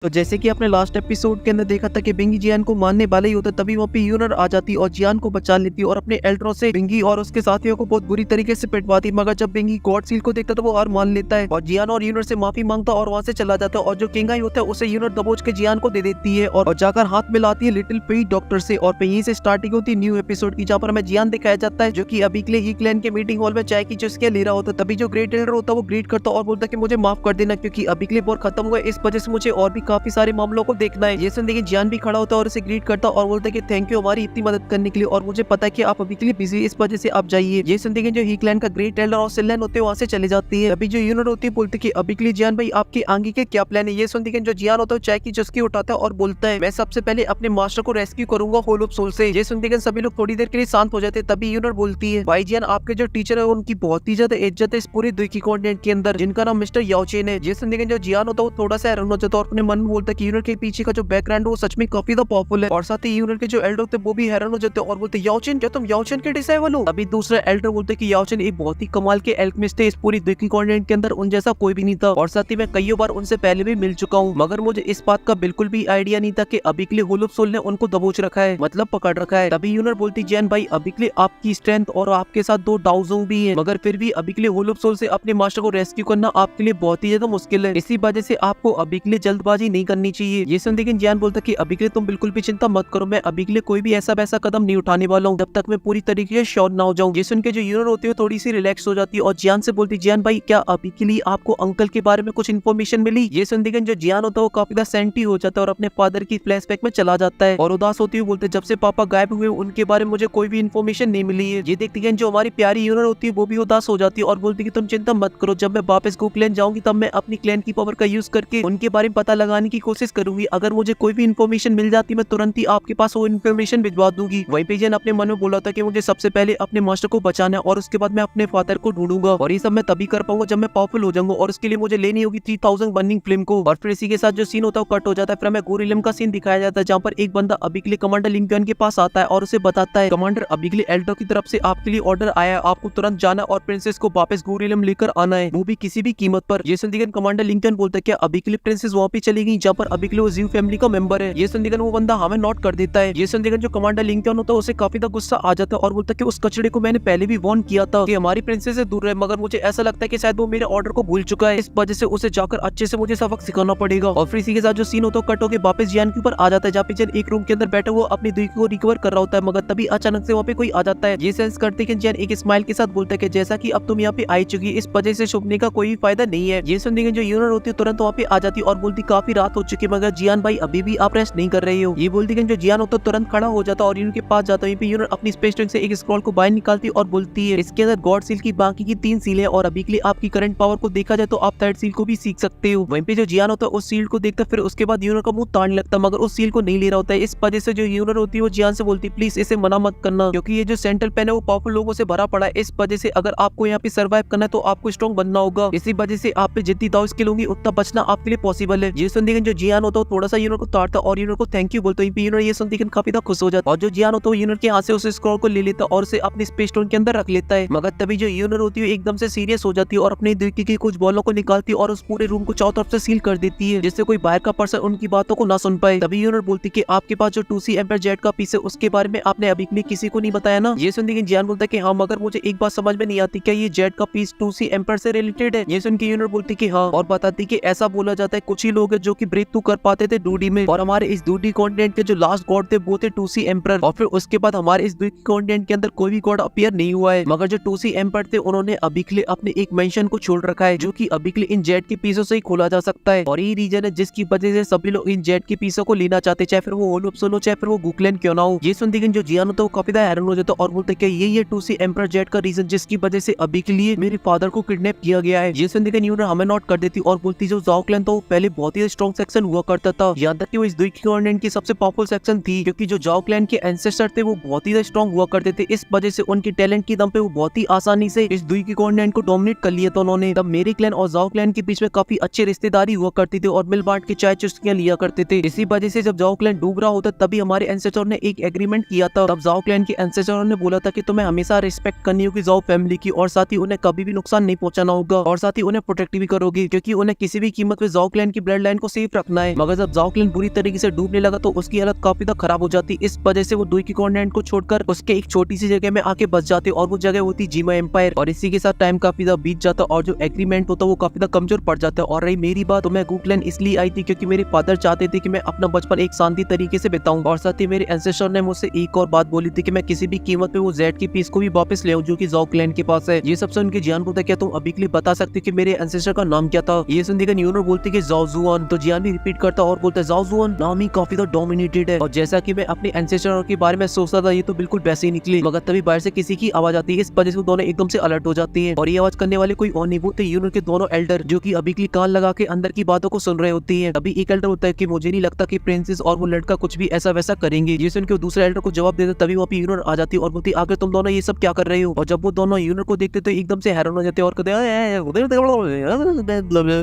तो जैसे कि आपने लास्ट एपिसोड के अंदर देखा था कि बिंगी जियान को मारने वाले ही होता, तभी वहाँ पे यूनर आ जाती और जियान को बचा लेती और अपने एल्ड्रो से बिंगी और उसके साथियों को बहुत बुरी तरीके से पिटवाती। मगर जब बिंगी गॉड सील को देखता तो वो हार मान लेता है और जियान और यूनर से माफी मांगता और वहाँ से चला जाता है। और जो किंगाई होता है उसे यूनर दबोच के जियान को दे देती है और जाकर हाथ मिलाती है लिटिल पेई डॉक्टर से। और यहीं से स्टार्टिंग होती है न्यू एपिसोड की, जहाँ पर हमें जियान दिखाया जाता है जो की अभी के लिए ही क्लैन के मीटिंग हॉल में चाय की चुस्कियां ले रहा होता। तभी जो ग्रेट एल्डर होता है वो ग्रीट करता और बोलता है कि मुझे माफ कर देना क्योंकि अभी के लिए वॉर खत्म हुआ है, इस वजह से मुझे और भी काफी सारे मामलों को देखना है। ये सुन देखिए जियान भी खड़ा होता है और उसे ग्रीट करता और बोलता है कि थैंक यू हमारी इतनी मदद करने के लिए, और मुझे पता है कि आप अभी के लिए बिजी, इस वजह से आप जाइए। ये सुन देखिए जो ही क्लैन का ग्रेट एल्डर और सिल्लैन होते हैं वहां से चले जाती है। अभी जो यूनर होती है बोलते कि अभी के लिए जियान भाई आपके आगे के क्या प्लान है। ये सुन देखिए जो जियान होता है चाय की चुस्की उठाता है और बोलता है मैं सबसे पहले अपने मास्टर को रेस्क्यू करूंगा होल ऑफ सोल से। ये सुन देखिए सभी लोग थोड़ी देर के लिए शांत हो जाते हैं। तभी यूनर बोलती है भाई जियान आपके जो टीचर है उनकी बहुत ही ज्यादा इज्जत है इस पूरे दुखी कॉन्टिनेंट के अंदर, जिनका नाम मिस्टर याओचेन है। ये सुन देखिए जो जियान होता है वो थोड़ा सा हैरान हो जाता है और अपने मन में बोलता है कि यूनर के पीछे का जो बैकग्राउंड है वो सच में काफी ज्यादा पावरफुल है। और साथ ही यूनर के जो एल्डर होते हैं वो भी हैरान हो जाते हैं और बोलते याओचेन क्या तुम याओचेन के डिसाइबल हो। अभी दूसरा एल्डर बोलते कि याओचेन एक बहुत ही कमाल के एल्केमिस्ट है इस पूरी दुखी कॉन्टिनेंट के अंदर, उन जैसा कोई भी नहीं था। और साथ ही मैं कई बार उनसे पहले भी मिल चुका हूँ, मगर मुझे इस बात का बिल्कुल भी आइडिया नहीं था कि अभी के लिए होल ऑफ सोल ने उनको दबोच रखा है, मतलब पकड़ रखा है। तभी यूनर बोलती जियान भाई अभी के लिए आपकी स्ट्रेंथ और आपके साथ दो डाउजोंग भी है, मगर फिर भी अभी के लिए होल ऑफ सोल से अपने मास्टर को रेस्क्यू करना आपके लिए बहुत ही ज्यादा मुश्किल है, इसी वजह से आपको अभी के लिए जल्दबाजी नहीं करनी चाहिए। ये सुन लेकिन जियान बोलता कि अभी के लिए तुम बिल्कुल भी चिंता मत करो, मैं अभी के लिए कोई भी ऐसा वैसा कदम नहीं उठाने वाला हूँ जब तक मैं पूरी तरीके से श्योर ना हो जाऊँ। ये सुन के जो यूनर होती है थोड़ी सी रिलैक्स हो जाती है और जियान से बोलती जियान भाई क्या अभी के लिए आपको अंकल के बारे में कुछ इन्फॉर्मेशन मिली। ये सुन देखिए जो जियान होता है वो काफी ज्यादा सेंटी हो जाता है और अपने फादर की फ्लैशबैक में चला जाता है और उदास होती हुई बोलते जब से पापा गायब हुए उनके बारे में मुझे कोई भी इन्फॉर्मेशन नहीं मिली है। ये देखती है जो हमारी प्यारी यूनर होती है वो भी उदास हो जाती है और बोलती है तुम चिंता मत करो, जब मैं वापस गो क्लैन जाऊंगी तब मैं अपनी क्लैन की पावर का यूज करके उनके बारे में पता लगाने की कोशिश करूंगी। अगर मुझे कोई भी इन्फॉर्मेशन मिल जाती मैं तुरंत ही आपके पास वो इन्फॉर्मेशन भिजवा दूंगी। वहीं पे जियान अपने मन में बोला था कि मुझे सबसे पहले अपने मास्टर को बचाना है और उसके बाद मैं अपने फादर को ढूंढूंगा, और ये सब मैं तभी कर पाऊंगा जब मैं पावरफुल हो जाऊंगा, और उसके लिए मुझे लेनी होगी 3000 बर्निंग फ्लेम को। और फिर इसी के साथ जो सीन होता है वो कट हो जाता है। फिर हमें गोरिल्लम का सीन दिखाया जाता है जहाँ पर एक बंदा अभी के लिए कमांडर लिंपियन के पास आता है और उसे बताता है कमांडर अभी के लिए एल्डो की तरफ से आपके लिए ऑर्डर आया है, आपको तुरंत जाना और प्रिंसेस को वापस गोरिल्लम लेकर आना है, वो भी किसी भी कीमत पर। ये सुन देखिए कमांडर लिंकन बोलता है क्या अभी के लिए प्रिंसेस वहाँ पे चली गई जहाँ पर अभी के लिए वो जीव फैमिली का मेंबर है। ये सुन देखिए वो बंदा हमें नोट कर देता है। ये सुन देखिए जो कमांडर लिंकन होता है उसे काफी ज्यादा गुस्सा आ जाता है और बोलता है कि उस कचड़े को मैंने पहले भी वार्न किया था कि हमारी प्रिंसेस से दूर रहे, मगर मुझे ऐसा लगता है कि शायद वो मेरे ऑर्डर को भूल चुका है, इस वजह से उसे जाकर अच्छे से मुझे सबक सिखाना पड़ेगा। और फिर इसी के साथ जो सीन होता है कट होकर वापस जियान के ऊपर आ जाता है जहाँ पे जियान एक रूम के अंदर बैठा हुआ अपनी दुई को रिकवर कर रहा होता है, मगर तभी अचानक से वहाँ पे कोई आ जाता है। ये सेंस करते कि जियान एक स्माइल के साथ बोलता है कि जैसा कि अब तुम यहाँ पे आई चुकी इस वजह से छुपने का कोई फायदा नहीं है। ये सुनने के जो यूनर होती है तुरंत वहाँ पे आ जाती और बोलती काफी रात हो चुकी मगर जियान भाई अभी भी आप रेस्ट नहीं कर रहे हो। ये बोलती जो जियान होता तुरंत खड़ा हो जाता और यूनर के पास जाता है। यूनर अपनी स्पेस टैंक से एक स्क्रॉल को बाहर निकालती और बोलती है इसके अंदर गॉड सील की बाकी की 3 सील है और अभी के लिए आपकी करंट पावर को देखा जाए तो आप थर्ड सील को भी सीख सकते हो। वहीं पे जो जियान होता है उस सील को देखता फिर उसके बाद यूनर का मुंह ताड़ने लगता मगर उस सील को नहीं ले रहा होता है। इस वजह से जो यूनर होती है वो जियान से बोलती प्लीज इसे मना मत करना क्योंकि ये जो सेंट्रल पेन है वो पावरफुल लोगों से भरा पड़ा है, इस वजह से अगर आपको यहाँ पे सर्वाइव करना है तो आपको स्ट्रॉन्ग बनना होगा, इसी वजह से आप पे जितनी दाव स्किल होंगी उतना बचना आपके लिए पॉसिबल है। ये सुन देखिए जो जियान होता है थोड़ा सा यूनर को ताड़ता और यूनर को थैंक यू बोलता है। यूनर ये सुन देखिए काफी खुश हो जाता और जो जियान होता है यूनर के हाथ से उस स्क्रॉल को ले लेता और उसे अपने स्पेस स्टोन के अंदर रख लेता है, मगर तभी जो यूनर होती है एकदम से सीरियस हो जाती है और अपने दिल की कुछ बॉलों को निकालती है और उस पूरे रूम को चारों तरफ से सील कर देती है जिससे कोई बाहर का पर्सन उनकी बातों को ना सुन पाए। तभी यूनर बोलती कि आपके पास जो 2C एम्पायर जेट का पीस है उसके बारे में आपने अभी के किसी को नहीं बताया ना। ये सुन देखिए जियान बोलता है कि हाँ, मगर मुझे एक बात समझ में नहीं आती क्या ये जेट का पीस 2C एम्पायर से रिलेटेड है। ये सुन के यूनर बोलती कि हाँ और बताती कि ऐसा बोला जाता है कुछ ही लोग हैं जो कि ब्रेक थ्रू कर पाते थे 2D में और हमारे इस 2D कॉन्टिनेंट के जो लास्ट गॉड थे वो थे 2C एम्पायर और फिर उसके बाद हमारे इस 2D कॉन्टिनेंट के अंदर कोई भी गॉड अपीयर नहीं हुआ है, मगर जो 2C एम्पायर थे उन्होंने अभी के लिए अपने एक मेंशन को छोड़ रखा है जो कि अभी के लिए इन जेट के पीसों से ही खोला जा सकता है और यही रीजन है जिसकी वजह से सभी लोग इन जेट के पीसों को लेना चाहते चाहे फिर वो होल ऑफ सोल हो चाहे फिर वो गुकलैन क्यों ना हो। ये सुन देखिए जो जियान होता है वो काफी हैरान हो जाता और बोलते हैं ये 2C एम्पायर जेट का रीजन जिसकी वजह से अभी के लिए मेरे फादर को किडनैप किया गया है। ये सुन देखिए यूनर हमें नोट कर देती और बोलती जो जाओ क्लैन था वो पहले बहुत ही स्ट्रॉन्ग सेक्शन हुआ करता था, यहाँ तक कि वो इस दुई कॉन्टिनेंट की सबसे पावरफुल सेक्शन थी क्योंकि जो जाओ क्लैन के एंसेस्टर थे वो बहुत ही स्ट्रॉन्ग हुआ करते थे, इस वजह से उनके टैलेंट की दम पे वो बहुत ही आसानी से इस दुई कॉन्टिनेंट को डोमिनेट कर लिया था उन्होंने। तब मेरे क्लैन और जाओ क्लैन के बीच में काफी अच्छी रिश्तेदारी हुआ करती थी और मिल बांट के चाय चुस्कियां लिया करते थे। इसी वजह से जब जाओ क्लैन डूब रहा होता तभी हमारे एंसेस्टर ने एक एग्रीमेंट किया था। तब जाओ क्लैन के एंसेस्टर ने बोला था कि तुम्हें हमेशा रिस्पेक्ट करनी होगी जाओ फैमिली की और साथ ही उन्हें कभी भी नुकसान नहीं पहुंचाना होगा और साथ ही उन्हें प्रोटेक्ट भी करोगी क्योंकि उन्हें किसी भी कीमत पे जाओ क्लैन की ब्लड लाइन को सेफ रखना है। मगर जब जाओ क्लैन बुरी तरीके से डूबने लगा तो उसकी हालत काफी ज्यादा खराब हो जाती। इस वजह से वो दुई कॉन्टिनेंट को छोड़कर उसके एक छोटी सी जगह में आके बस जाते और वो जगह होती जीमा एम्पायर। और इसी के साथ टाइम काफी ज्यादा बीत जाता और जो एग्रीमेंट होता वो काफी ज्यादा कमजोर पड़ जाता है। और रही मेरी बात, तो मैं गू क्लैन इसलिए आई थी क्योंकि मेरे फादर चाहते थे कि मैं अपना बचपन एक शांति तरीके से बिताऊं। और साथ ही मेरे एंसेस्टर ने मुझसे एक और बात बोली थी कि मैं किसी भी कीमत पे वो जेड की पीस को भी वापस ले आऊं जो कि जाओ क्लैन के पास है। ये सब सुन के जियान बोलता, क्या तुम अभी के लिए बता सकते कि मेरे एंसेस्टर का नाम क्या था? ये सुनकर यूनर बोलती कि जाओ जुआन। तो जियान भी रिपीट करता और बोलता है जाओ जुआन नाम ही काफी ज्यादा डोमिनेटेड है। और जैसा कि मैं अपने एंसेस्टर के बारे में सोचता था ये तो बिल्कुल वैसे ही निकली। मगर तभी बाहर से किसी की आवाज आती है। इस वजह से दोनों एकदम से अलर्ट हो जाती है। और ये आवाज करने वाले कोई और नहीं बोलते यूनर के दोनों एल्डर, जो कि अभी के लिए कान लगा के अंदर की बातों को सुन रहे होती है। अभी एक एल्डर होता है कि मुझे नहीं लगता कि प्रिंसेस और वो लड़का कुछ भी ऐसा वैसा करेंगे। ये सुन के दूसरे एल्डर को जवाब देते तभी वहाँ पे यूनर आ जाती है और बोलती आखिर तुम दोनों ये सब क्या कर रहे हो? और जब वो दोनों यूनर को देखते तो एकदम से हैरान हो जाते और कहते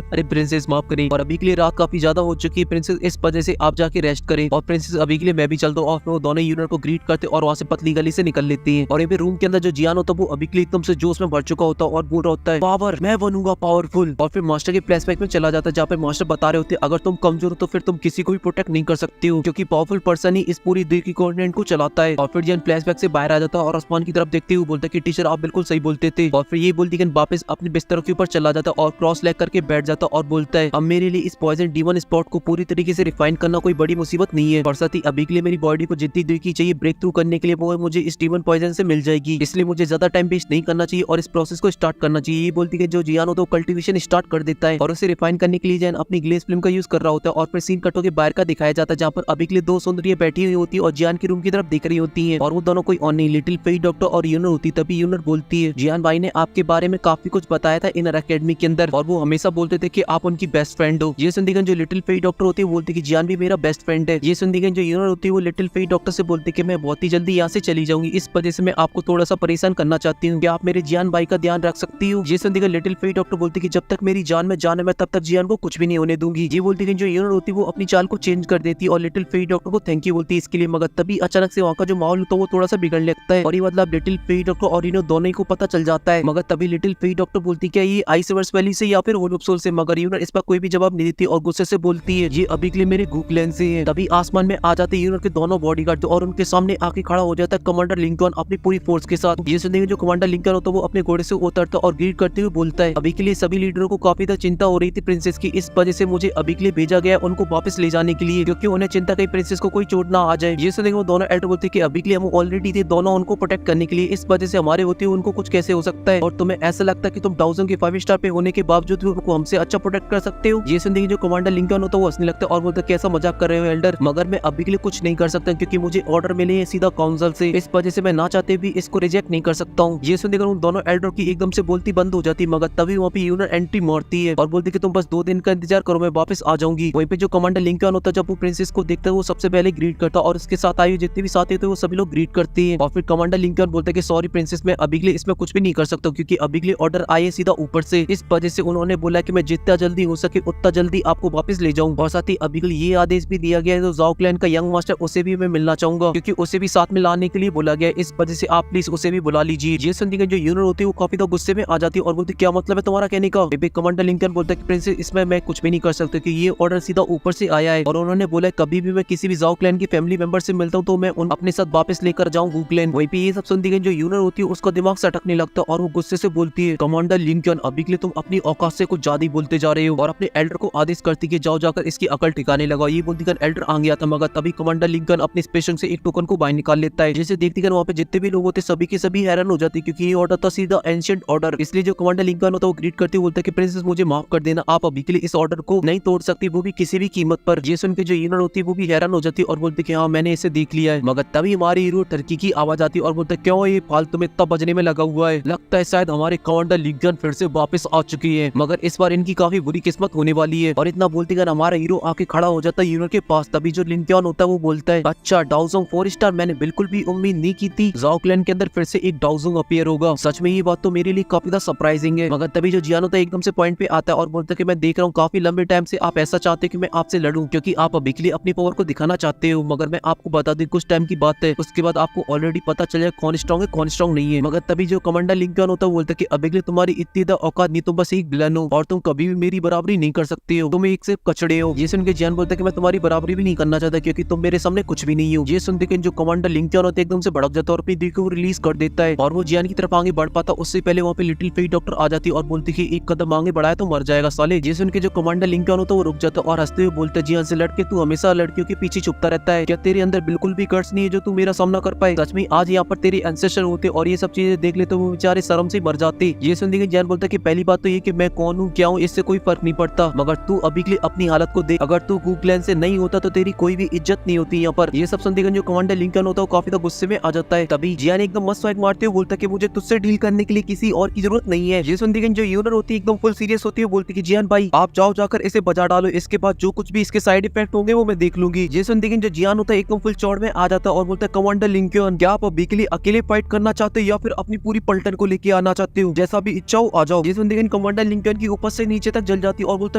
अरे प्रिंसेस माफ करें। और अभी के लिए रात काफी ज्यादा हो चुकी है प्रिंसेस, इस वजह से आप जाके रेस्ट करें। और प्रिंसेस अभी के लिए मैं भी चलता हूँ। और वो दोनों यूनर को ग्रीट करते और वहाँ से पतली गली से निकल लेती है। और ये रूम के अंदर जो जियान होता है वो अभी के लिए एकदम से जोश में भर चुका होता है और बोल रहा होता है पावर, मैं बनूंगा पावरफुल। और फिर मास्टर के फ्लैशबैक में चला जाता है जहाँ पे मास्टर बता रहे होते हैं अगर तुम कमजोर हो तो फिर तुम किसी को भी प्रोटेक्ट नहीं कर सकती हो क्योंकि पावरफुल पर्सन ही इस पूरी दुनिया की कॉन्टिनेंट को चलाता है। और फिर जियान फ्लैशबैक से बाहर आ जाता है और आसमान की तरफ देखते हुए बोलता है कि टीचर आप बिल्कुल सही बोलते थे। और फिर ये बोलती है वापस अपने बिस्तर के ऊपर चला जाता और क्रॉस लेग करके बैठ जाता और बोलता है अब मेरे लिए इस पॉइजन डीमन स्पॉट को पूरी तरीके से रिफाइन करना कोई बड़ी मुसीबत नहीं है। और साथ ही अभी के लिए मेरी बॉडी को जितनी देर की चाहिए ब्रेक थ्रू करने के लिए वो मुझे इस डीमन पॉइजन से मिल जाएगी, इसलिए मुझे ज्यादा टाइम वेस्ट नहीं करना चाहिए और इस प्रोसेस को स्टार्ट करना चाहिए। ये बोलती है जो जियान होता है कल्टीवेशन स्टार्ट कर देता है और उसे रिफाइन करने के लिए जियान अपनी ग्लेस फिल्म का यूज कर रहा होता है। और फिर सीन कटो के बाहर का दिखाया जाता है जहाँ पर अभी के लिए दो सुंदरियां बैठी हुई होती है और जियान की रूम की तरफ देख रही होती है। और वो दोनों कोई और नहीं लिटिल फेई डॉक्टर और यूनर होती। तभी यूनर बोलती है जियान भाई ने आपके बारे में काफी कुछ बताया था इनर एकेडमी के अंदर और वो हमेशा बोलते थे कि आप उनकी बेस्ट फ्रेंड हो। ये सुनती जो लिटिल फेई डॉक्टर होती है बोलती कि जियान भी मेरा बेस्ट फ्रेंड है। ये सुनती जो यूनर होती है वो लिटिल फेई डॉक्टर से बोलती कि मैं बहुत ही जल्दी यहाँ से चली जाऊंगी, इस वजह से मैं आपको थोड़ा सा परेशान करना चाहती हूँ, क्या आप मेरे जियान भाई का ध्यान रख सकती हो? ये सुनती लिटिल फेई डॉक्टर बोलती कि जब तक मेरी जान में जान है मैं तब तक जियान को कुछ भी नहीं होने दूंगी। ये बोलती कि जो यूनर होती है वो अपनी चाल को चेंज कर देती और लिटिल फेई डॉक्टर को थैंक यू बोलती है इसके लिए। मगर तभी अचानक से वहाँ का जो माहौल होता है वो थोड़ा सा बिगड़ने लगता है और ये मतलब लिटिल फेई डॉक्टर और यूनर दोनों को पता चल जाता है। मगर तभी लिटिल फेई डॉक्टर बोलती क्या ये आइसवर्स वैली से या फिर होलोप्सोल से? मगर यूनर इस पर कोई भी जवाब नहीं देती और गुस्से से बोलती है ये अभी के लिए मेरे गू क्लैन से है। तभी आसमान में आ जाते यूनर के दोनों बॉडीगार्ड और उनके सामने आके खड़ा हो जाता है कमांडर लिंकन अपनी पूरी फोर्स के साथ। ये सुनने जो कमांडर लिंकन होता है वो अपने घोड़े से उतरता और ग्रीट करते हुए बोलता है अभी के लिए सभी लीडरों को काफी ज्यादा चिंता हो रही थी प्रिंसेस की, इस वजह से मुझे अभी के लिए भेजा गया उनको वापस ले जाने के लिए क्योंकि उन्हें चिंता कहीं प्रिंसेस को कोई चोट ना आ जाए। ये सुनने वो दोनों एल्डर बोलते कि अभी के लिए हम ऑलरेडी थे दोनों उनको प्रोटेक्ट करने के लिए, इस वजह से हमारे होते हुए उनको कुछ कैसे हो सकता है और तुम्हें ऐसा लगता है कि तुम डाउजन के 5 स्टार पे होने के बावजूद भी उनको हमसे अच्छा प्रोटेक्ट कर सकते हो? ये सुनने जो कमांडर लिंकन होता है वो हंसने लगता है और बोलता है कैसा मजाक कर रहे हो एल्डर, मगर मैं अभी के लिए कुछ नहीं कर सकता क्योंकि मुझे ऑर्डर मिले हैं सीधा काउंसिल से, इस वजह से मैं ना चाहते भी इसको रिजेक्ट नहीं कर सकता हूँ। ये सुनकर उन दोनों एल्डर की एकदम से बोलती बंद हो जाती मगर तभी वहाँ पे यूनर एंट्री मारती है और बोलती कि तुम बस 2 दिन का इंतजार करो मैं वापस आ जाऊंगी। वहीं पे जो कमांडर लिंकन होता है जब वो प्रिंसेस को देखता है वो सबसे पहले ग्रीट करता और उसके साथ आए जितने भी साथी थे वो सभी लोग ग्रीट करते हैं। और फिर कमांडर लिंकन बोलता है कि सॉरी प्रिंसेस मैं अभी के लिए इसमें कुछ भी नहीं कर सकता क्योंकि अभी के लिए ऑर्डर आए सीधा ऊपर से, इस वजह से उन्होंने बोला कि मैं जितना जल्दी हो सके उतना जल्दी आपको वापस ले जाऊं। और साथ ही अभी के लिए ये आदेश भी दिया गया है जो जाओ क्लैन का यंग मास्टर उसे भी मैं मिलना चाहूंगा क्योंकि उसे भी साथ में लाने के लिए बोला गया है, इस वजह से आप प्लीज उसे भी बुला लीजिए। ये सुनकर जो यूनर होती है वो काफी तो गुस्से में आ जाती है और बोलती क्या मतलब है तुम्हारा कहने का? कमांडर लिंकन बोलता है कि प्रिंसेस इसमें मैं कुछ भी नहीं कर सकता कि ये ऑर्डर सीधा ऊपर से आया है और उन्होंने बोला कभी भी मैं किसी भी जाओ क्लैन की फैमिली मेंबर से मिलता हूँ तो मैं उन अपने साथ वापस लेकर जाऊँ गू क्लैन। वहीं पे ये सब सुनती है जो यूनर होती है उसका दिमाग सटकने लगता है और वो गुस्से से बोलती है कमांडर लिंकन अभी के लिए तुम अपनी औकात से कुछ ज्यादा बोलते जा रहे हो और अपने एल्डर को आदेश करती है जाओ जाकर इसकी अकल ठिकाने लगाओ। ये बोलती कर एल्डर आ गया था मगर तभी कमांडर लिंकन अपने स्पेशल से एक टोकन को बाहर निकाल लेता है जिसे देखती कर वहाँ पे जितने भी लोग होते सभी के सभी हैरान हो जाती क्योंकि ये ऑर्डर था सीधा एंशिएंट ऑर्डर। इसलिए जो कमांडर लिंकन होता है वो ग्रीट करते बोलता है कि प्रिंसेस मुझे माफ कर देना, आप अभी के लिए इस ऑर्डर को नहीं तोड़ सकती वो भी किसी भी कीमत पर। ये सुन के जो यूनर होती है वो भी हैरान हो जाती है और बोलती कि हाँ मैंने इसे देख लिया है। मगर तभी हमारे हीरो टर्की की आवाज आती है और बोलते क्यों ये फालतू में इतना बजने में लगा हुआ है, लगता है शायद हमारे कमांडर लिंकन फिर से वापस आ चुकी है मगर इस बार इनकी काफी बुरी किस्मत होने वाली है। और इतना बोलते कर हमारा हीरो आके खड़ा हो जाता है यूनर के पास। तभी जो लिंकन होता है वो बोलता है अच्छा डाउजोंग 4 स्टार, मैंने बिल्कुल भी उम्मीद नहीं की थी जाओ क्लैन के अंदर फिर से एक डाउजोंग अपीयर होगा, सच में ये बात तो मेरे लिए काफी ज्यादा सरप्राइजिंग है। मगर तभी जो जियान होता है एकदम से पॉइंट पे आता है और बोलता है कि मैं देख रहा हूँ काफी लंबे टाइम से आप ऐसा चाहते हैं कि मैं आपसे लड़ूं क्योंकि आप अभी के लिए अपनी पावर को दिखाना चाहते हो, मगर मैं आपको बता दूं कुछ टाइम की बात है उसके बाद आपको ऑलरेडी पता चल जाए कौन स्ट्रॉन्ग है कौन स्ट्रॉन्ग नहीं है। मगर तभी जो कमांडर लिंकन होता है बोलता है कि अभी के लिए तुम्हारी इतनी औकात नहीं, तुम बस एक विलन हो और तुम कभी भी मेरी बराबरी नहीं कर सकते हो, तुम एक से कचड़े हो। ये सुन के जियान बोलता है कि मैं तुम्हारी बराबरी भी नहीं करना चाहता क्योंकि तुम मेरे सामने कुछ भी नहीं हो। ये सुनते कि जो कमांडर लिंग क्योन होता है एकदम से भड़क जाता है और अपनी दी को रिलीज कर देता है और वो जियान की तरफ आगे बढ़ पाता। उससे पहले वहाँ पे लिटिल फेई डॉक्टर आ जाती है और बोलती है एक कदम आगे बढ़ाया तो मर जाएगा साले। ये सुन के जो कमांडर लिंग क्योन होता है वो रुक जाता है और हंसते हुए बोलता है जियान से लड़के तू हमेशा लड़कियों के पीछे छुपता रहता है, क्या तेरे अंदर बिल्कुल भी गट्स नहीं है जो तू मेरा सामना कर पाए? सच में आज यहाँ पर तेरे एंसेस्टर होते और ये सब चीजें देख ले तो वो बेचारे शर्म से मर जाते। ये सुनते कि जियान बोलता है कि पहली बात तो ये कि मैं कौन हूँ क्या हूँ इससे कोई फर्क नहीं पड़ता, मगर तू अभी के लिए अपनी हालत को देख, अगर तू गूगलैंड से नहीं होता तो तेरी कोई भी इज्जत नहीं होती यहाँ पर। ये सब सुनते जो कमांडर लिंकन होता है काफी तो गुस्से में आ जाता है। तभी जियान एकदम मस्त स्वाइग मारते हुए बोलता है कि मुझे तुझसे डील करने के लिए किसी और की जरूरत नहीं है। ये सुनते जो यूनर होती है एकदम फुल सीरियस होती है, बोलती है जियान भाई आप जाओ जाकर इसे बजा डालो, इसके बाद जो कुछ भी इसके साइड इफेक्ट होंगे वो मैं देख लूंगी। ये सुनते जो जियान होता है एकदम फुल चौड़ में आ जाता है और बोलता है कमांडर लिंकन क्या आप अभी के लिए अकेले फाइट करना चाहते हो या फिर अपनी पूरी पलटन को लेके आना चाहते हो? जैसा भी इच्छा हो आ जाओ। ये सुनते कमांडर लिंकन की ऊपर से नीचे तक जल जाती है और बोलता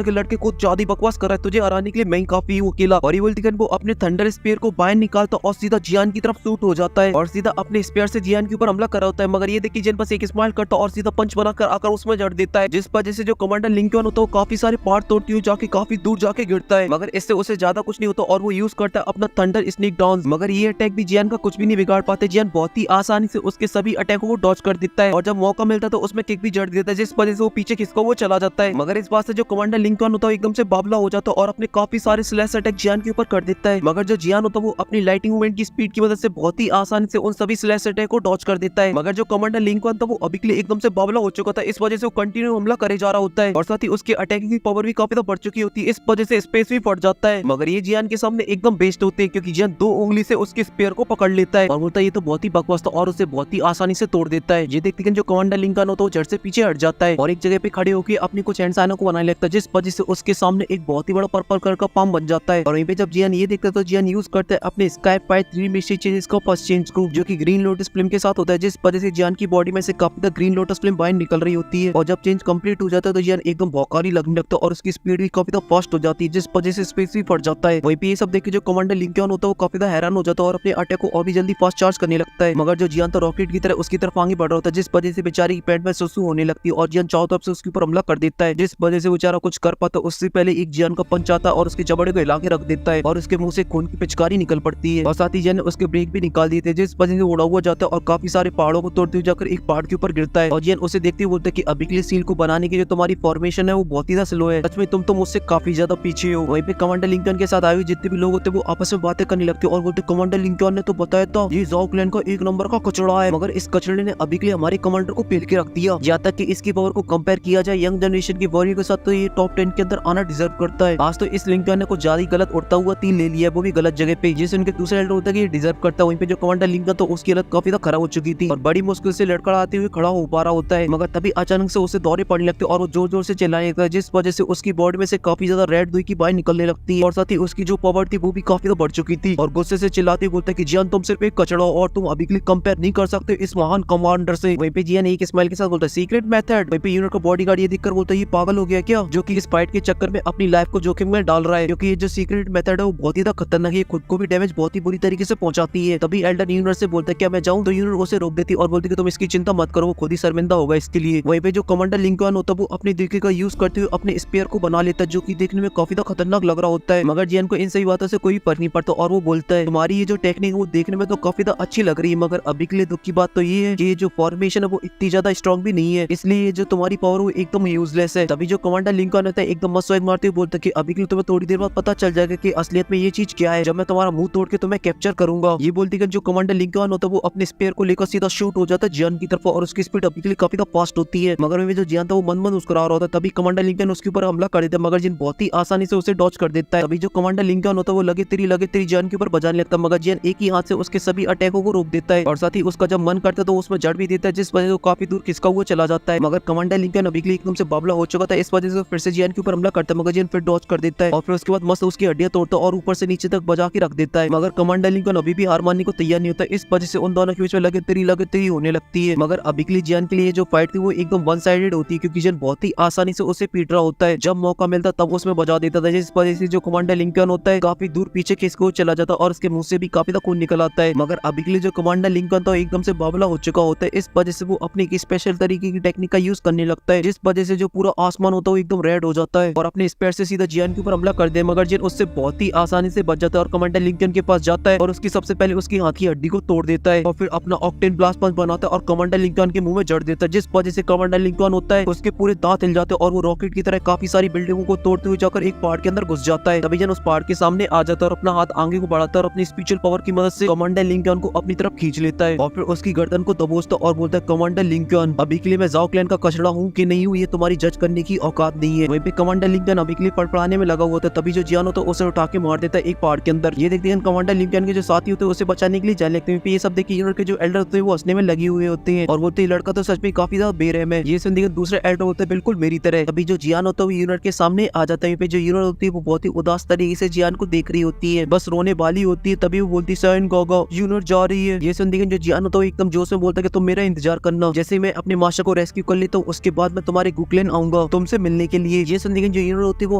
है कि लड़के को ज्यादा बकवास कर रहा है, तुझे हराने के लिए मैं ही काफी हूँ अकेला। और ये बोलती वो अपने थंडर स्पेयर को बाहर निकालता और सीधा जियान की तरफ शूट हो जाता है और सीधा अपने स्पेयर से जियान के ऊपर हमला कर रहा होता है, मगर ये देखिए जियान बस एक स्माइल करता और सीधा पंच बनाकर आकर उसमें जड़ देता है, जिस वजह से जो कमांडर लिंकन होता है वो काफी सारे पार्ट तोड़ती हुई जाके काफी दूर जाके गिरता है, मगर इससे उसे ज्यादा कुछ नहीं होता और वो यूज करता है अपना थंडर स्नेक डांस। मगर ये अटैक भी जियान का कुछ भी नहीं बिगाड़ पाते, जियान बहुत ही आसानी से उसके सभी अटैकों को डॉज कर देता है और जब मौका मिलता है तो उसमें किक भी जड़ देता है, जिस वजह से वो पीछे खिसका वो चला जाता है। मगर इस बात से जो कमांडर लिंकन होता है एकदम से बाबला हो जाता है और अपने काफी सारे स्लैश अटैक जियान के ऊपर कर देता है, मगर जो जियान होता है वो अपनी लाइटिंग मूवमेंट की स्पीड की मदद से बहुत ही आसानी से उन सभी स्लैश अटैक को डॉज कर देता है। मगर जो कमांडर लिंकन था वो अभी के लिए एकदम से बाबला हो चुका था, इस वजह से वो कंटिन्यू हमला करे जा रहा होता है और साथ ही उसके अटैकिंग की पावर भी काफी तो बढ़ चुकी होती है, इस वजह से स्पेस भी फट जाता है। मगर ये जियान के सामने एकदम बेस्ट होते हैं क्योंकि जियान 2 उंगली से उसके स्पेयर को पकड़ लेता है और बोलता है ये तो बहुत ही बकवास था और उसे बहुत ही आसानी से तोड़ देता है। ये देखते हैं जो कमांडर लिंकन होता है वो जड़ से पीछे हट जाता है और एक जगह पे खड़े होकर अपनी कुछ हैंडसाइनों को बनाने लगता है, जिस वजह से उसके सामने एक बहुत ही बड़ा पर्पल कलर का पाम बन जाता है। और वहीं पे जब जियान ये देखता है तो जियान यूज करता है अपने स्काई फाइट 3 मिस्ट्री चेंजेस का फर्स्ट चेंज ग्रुप जो कि ग्रीन लोटस फ्लेम के साथ होता है, जिस वजह से जियान की बॉडी में से काफी तक ग्रीन लोटस फ्लेम बाहर निकल रही होती है और जब चेंज कंप्लीट हो जाता है तो जियान एकदम भौकाली लगने लगता है और उसकी स्पीड भी काफी फास्ट हो जाती है, जिस वजह से स्पेस भी फट जाता है। वहीं पे ये सब देख के जो कमांडर लिंकन होता है वो काफी हैरान हो जाता है और अपने अटैक को और भी जल्दी फास्ट चार्ज करने लगता है, मगर जो जियान तो रॉकेट की तरह उसकी तरफ आगे बढ़ रहा होता है, जिस वजह से बेचारी की पेट में सुसु होने लगती है और जियान चारों तरफ से उसके ऊपर हमला कर देता है, जिस वजह से बेचारा कुछ कर पाता उससे पहले एक जियान का पंच आता है और उसके जबड़े को हिला के रख देता है और उसके मुंह से खून की पिचकारी निकल पड़ती है और साथ ही जियान उसके ब्रेक भी निकाल देते हैं, जिस वजह से उड़ा हुआ जाता है और काफी सारे पहाड़ों को तोड़ते हुए जाकर एक पहाड़ के ऊपर गिरता है और जियान उसे देखते हुए बोलता है कि अभी के लिए सील को बनाने की जो तुम्हारी फॉर्मेशन है वो बहुत ही ज्यादा स्लो है, सच में तुम तो मुझसे काफी ज्यादा पीछे हो। वहीं पे कमांडर लिंकन के साथ आए हुए जितने भी लोग होते हैं वो आपस में बातें करने लगते हैं और बोलते कमांडर लिंकन ने तो बताया था ये ज़ाओ क्लैन का 1 नंबर का कचड़ा है, मगर इस कचड़े ने अभी के लिए हमारे कमांडर को पेल के रख दिया, यहाँ तक कि इसकी पावर को कंपेयर किया जाए यंग जनरेशन की वॉरियर के साथ तो ये टॉप 10 के अंदर आना डिजर्व करता है। आज तो इस लिंकन ने कुछ ज्यादा गलत उड़ता हुआ 3 ले लिया, वो भी गलत जगह पे, जिससे उनके दूसरे एल्डर होता है कि ये डिजर्व करता है। वहीं पे जो कमांडर लिंकन तो उसकी हालत काफी खराब हो चुकी थी और बड़ी मुश्किल से लड़खड़ाते हुए खड़ा हो पा रहा होता है, मगर तभी अचानक से उसे दौरे पड़ने लगते और वो जोर जोर से चिल्लाने लगता है, जिस वजह से उसकी बॉडी में से काफी ज्यादा रेड दुई की बाहर निकलने लगती है और साथ ही उसकी जो पावर थी वो भी काफी बढ़ चुकी थी और गुस्से से चिल्लाते हुए बोलता है कि जियान तुम सिर्फ एक कचड़ा हो और तुम अभी के लिए कंपेयर नहीं कर सकते इस महान कमांडर से। वहीं पे जियान एक स्माइल के साथ बोलता है सीक्रेट मेथड। वहीं पे यूनिट का बॉडीगार्ड ये देखकर बोलता है ये पागल हो गया क्या, जो कि इस फाइट के चक्कर में अपनी लाइफ को जोखिम में डाल रहा है, क्योंकि ये जो सीक्रेट मेथड है वो बहुत ही खतरनाक है, खुद को भी डैमेज बहुत ही बुरी तरीके से पहुंचाती है। तभी एल्डर यूनिट से बोलता है क्या मैं जाऊं, तो यूनिट उसे रोक देती और बोलती है तुम इसकी चिंता मत करो, वो खुद ही शर्मिंदा होगा इसके लिए। वहीं पे जो कमांडर लिंकन होता है वो अपने दिखे का यूज करते हुए अपने स्पेयर को बना लेता है, जो कि देखने में काफी खतरनाक लग रहा होता है, मगर जियान को इन सही बातों से कोई फर्क नहीं पड़ता और वो बोलता है तुम्हारी ये जो टेक्निक है वो देखने में तो काफी अच्छी लग रही है, मगर अभी के लिए दुख की बात तो ये है कि ये जो फॉर्मेशन है वो इतनी ज्यादा स्ट्रॉन्ग भी नहीं है, इसलिए जो तुम्हारी पावर वो एकदम यूजलेस है। तभी जो कमांडर लिंकन होता है एकदम मस्त मारते हुए बोलता है कि अभी के लिए तुम्हें थोड़ी देर बाद पता चल जाएगा कि असलियत में ये चीज क्या है, जब मैं तुम्हारा मुंह तोड़ के तुम्हें कैप्चर करूंगा। ये बोलती है जो कमांडर लिंकन होता है वो अपने स्पेयर को लेकर सीधा शूट हो जाता है जियान की तरफ और उसकी स्पीड अभी के लिए काफी फास्ट होती है, मगर में जो जियान था वो मन मुस्कुरा रहा होता है। तभी कमांडर लिंकन उसके ऊपर हमला कर देता है, मगर जिन बहुत ही आसानी से उसे डॉज कर देता है। तभी जो कमांडर लिंकन होता है वो लगे तेरी जियान के ऊपर बजाने लगता है, मगर जियान एक ही हाथ से उसके सभी अटैकों को रोक देता है और साथ ही उसका जब मन करता है तो उसमें जड़ भी देता है, जिस वजह से काफी दूर खिसका हुआ चला जाता है। मगर कमांडर लिंकन अभी के लिए एकदम से बाबला हो चुका था, इस वजह से फिर से जियान के ऊपर हमला करता है, मगर जियान फिर डॉज कर देता है और फिर उसके बाद मस्त उसकी हड्डियां तोड़ता है और ऊपर से नीचे तक बजा के रख देता है। मगर कमांडर लिंकन अभी भी हार मानने को तैयार नहीं होता, इस वजह से उन दोनों के बीच में लगे तेरी होने लगती है। मगर अभी के लिए जियान के लिए जो फाइट थी वो एकदम वन साइडेड होती है, क्योंकि जियान बहुत ही आसानी से उसे पीट रहा होता है, जब मौका मिलता तब उसमें बजा देता था, जिस वजह से जो कमांडर लिंकन होता है काफी दूर पीछे खिसको चला जाता और उसके मुंह से भी काफी खून निकल आता है। मगर अभी के लिए जो कमांडर लिंकन था एकदम से बाबला हो चुका होता है, इस वजह से वो अपनी एक स्पेशल तरीके की टेक्निक का यूज करने लगता है, जिस वजह से जो पूरा आसमान होता है वो एकदम रेड हो जाता है और अपने स्पेयर से सीधा जियान के ऊपर हमला कर दे, मगर जिन उससे बहुत ही आसानी से बच जाता है और कमांडर लिंकन के पास जाता है और उसकी सबसे पहले उसकी हाथ की हड्डी को तोड़ देता है और फिर अपना ऑक्टेन ब्लास्ट पंच बनाता है और कमांडर लिंकन के मुंह में जड़ देता है, जिस वजह से कमांडर लिंकन होता है उसके पूरे दांत हिल जाते हैं और वो रॉकेट की तरह काफी सारी बिल्डिंगों को तोड़ते हुए जाकर एक पहाड़ के अंदर घुस जाता है। तभी जन उस पहाड़ के सामने आ जाता है और अपना हाथ आगे को बढ़ाता है और अपनी स्पिरिचुअल पावर की मदद से कमांडर लिंकन को अपनी तरफ खींच लेता है और फिर उसकी गर्दन को दबोचता और बोलता है, कमांडर लिंकन, अभी के लिए मैं जाओ क्लैन का कचड़ा हूँ कि नहीं हूँ ये तुम्हारी जज करने की औकात नहीं है। वहीं पे कमांडर लिंकन अभी के लिए फड़फड़ाने में लगा हुआ था, तभी जो जियान होता है उसे उठा के मार देता है एक पहाड़ के अंदर। ये देखते हैं कमांडर लिंकन के जो साथी होते हैं उसे बचाने के लिए जाने लगते हैं। ये सब देखिए यूनिट के जो एल्डर होते हैं वो हंसने में लगे हुए होते हैं और बोलते हैं, लड़का तो सच में काफी ज्यादा बेरहम है। ये सुन देखिए दूसरे एल्डर होते हैं बिल्कुल मेरी तरह। तभी जो जियान होता है वो यूनिट के सामने आ जाता है। जो यूनिट होती है वो बहुत ही उदास तरीके से जियान को देख रही होती है, बस रोने वाली होती है। तभी वो बोलती है, साइन गोगो यूनिट जा रही है। ये सुन देखिए जो जियान होता है एकदम जोश में बोलता है कि तुम मेरा इंतजार करना, जैसे मैं अपने मास्टर को रेस्क्यू कर लेता हूँ उसके बाद मैं तुम्हारे गुकलेन आऊंगा तुमसे मिलने के लिए। ये सुन देखिए जो यूनिट होती है वो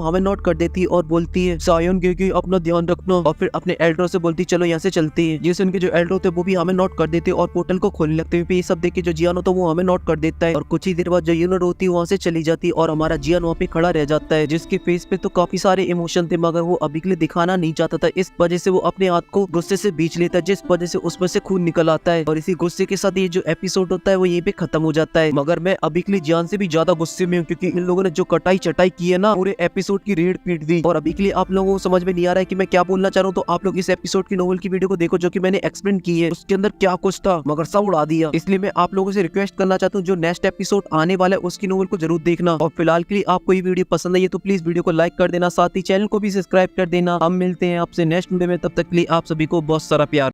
हमें नोट कर देती है और बोलती है, सायन के अपना ध्यान रखना, और फिर अपने एल्डर से बोलती चलो यहाँ से चलते हैं। ये सुन के जो एल्डर होते हैं वो भी हमें नोट कर देते हैं और पोर्टल को खोलने लगते हैं। ये सब देख के जो जियान होता है वो हमें नोट कर देता है और कुछ ही देर बाद जो यूनिट होती है वहाँ से चली जाती है और हमारा जियान वहाँ पे खड़ा रह जाता है, जिसके फेस पे तो काफी सारे इमोशन थे मगर वो अभी के लिए दिखाना नहीं चाहता था। इस वजह से वो अपने हाथ को गुस्से से बींच लेता है, जिस वजह से उसमें से खून निकल आता है और इसी गुस्से के साथ ये जो एपिसोड होता है वो यहीं पे खत्म हो जाता है। मगर मैं अभी के लिए जियान से भी ज्यादा गुस्से में हूँ क्योंकि इन लोगों ने जो कटाई चटाई की है ना पूरे एपिसोड की रेड पीट दी और अभी के लिए आप लोगों को समझ में नहीं आ रहा है कि मैं क्या बोलना चाह रहा हूँ। तो आप लोग इस एपिसोड की नोवेल की वीडियो को देखो जो कि मैंने एक्सप्लेन की है, उसके अंदर क्या कुछ था मगर सब उड़ा दिया। इसलिए मैं आप लोगों से रिक्वेस्ट करना चाहता हूँ जो नेक्स्ट एपिसोड आने वाला है उसकी नोवेल को जरूर देखना। और फिलहाल के लिए आपको ये वीडियो पसंद आई है तो प्लीज वीडियो को लाइक कर देना, साथ ही चैनल को भी सब्सक्राइब कर देना। हम मिलते हैं आपसे नेक्स्ट वीडियो में, तब तक के लिए आप सभी को बहुत सारा प्यार।